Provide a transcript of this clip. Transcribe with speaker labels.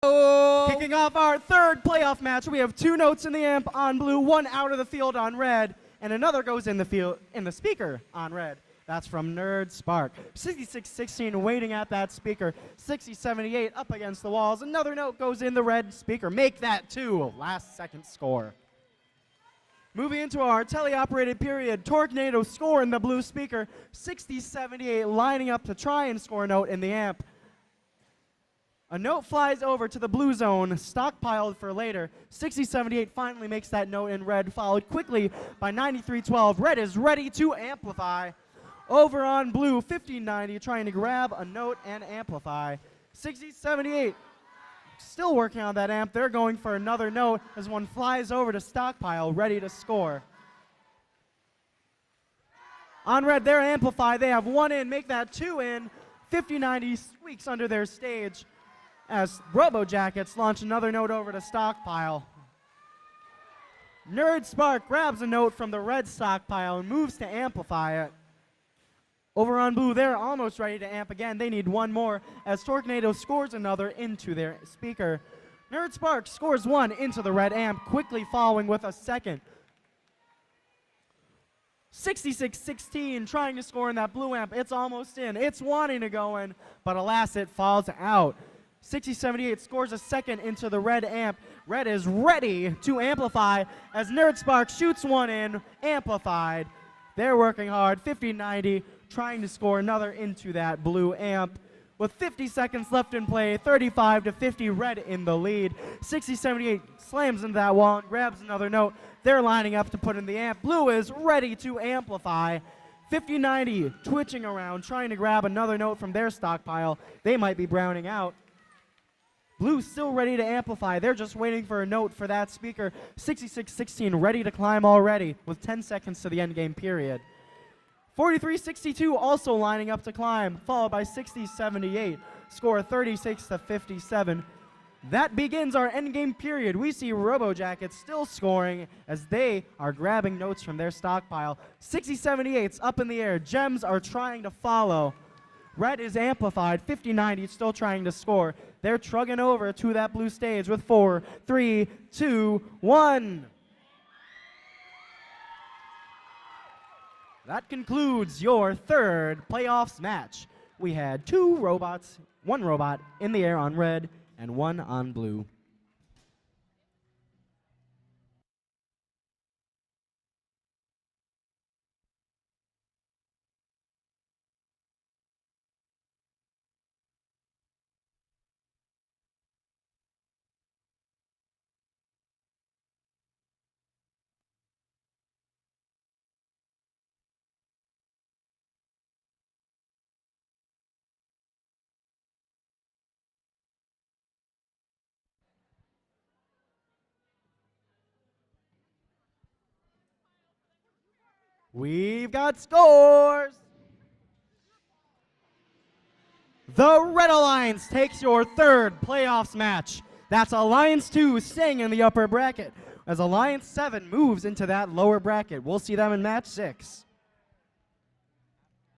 Speaker 1: Kicking off our third playoff match, we have 2 notes in the amp on blue, 1 out of the field on red, and another goes in the speaker on red. That's from Nerd Spark. 6616 waiting at that speaker. 6078 up against the walls. Another note goes in the red speaker. Make that 2. Last second score. Moving into our teleoperated period, Tornado score in the blue speaker. 6078 lining up to try and score a note in the amp. A note flies over to the blue zone, stockpiled for later. 6078 finally makes that note in red, followed quickly by 9312. Red is ready to amplify. Over on blue, 5090 trying to grab a note and amplify. 6078 still working on that amp. They're going for another note as one flies over to stockpile, ready to score. On red, they're amplify. They have 1 in, make that 2 in. 5090 squeaks under their stage as Robo Jackets launch another note over to stockpile. Nerd Spark grabs a note from the red stockpile and moves to amplify it. Over on blue, they're almost ready to amp again. They need 1 more as Tornado scores another into their speaker. Nerd Spark scores 1 into the red amp, quickly following with a second. 6616 trying to score in that blue amp. It's almost in. It's wanting to go in, but alas, it falls out. 6078 scores a second into the red amp. Red is ready to amplify as Nerd Spark shoots 1 in, amplified. They're working hard. 5090 trying to score another into that blue amp. With 50 seconds left in play, 35-50, red in the lead. 6078 slams into that wall and grabs another note. They're lining up to put in the amp. Blue is ready to amplify. 5090 twitching around, trying to grab another note from their stockpile. They might be browning out. Blue still ready to amplify. They're just waiting for a note for that speaker. 6616 ready to climb already with 10 seconds to the end game period. 4362 also lining up to climb, followed by 6078. Score 36-57. That begins our end game period. We see Robo Jackets still scoring as they are grabbing notes from their stockpile. 6078's up in the air. Gems are trying to follow. Red is amplified. 5090 still trying to score. They're trugging over to that blue stage with 4, 3, 2, 1. That concludes your third playoffs match. We had 2 robots, 1 robot in the air on red and 1 on blue. We've got scores. The Red Alliance takes your third playoffs match. That's Alliance 2 staying in the upper bracket as Alliance 7 moves into that lower bracket. We'll see them in match 6.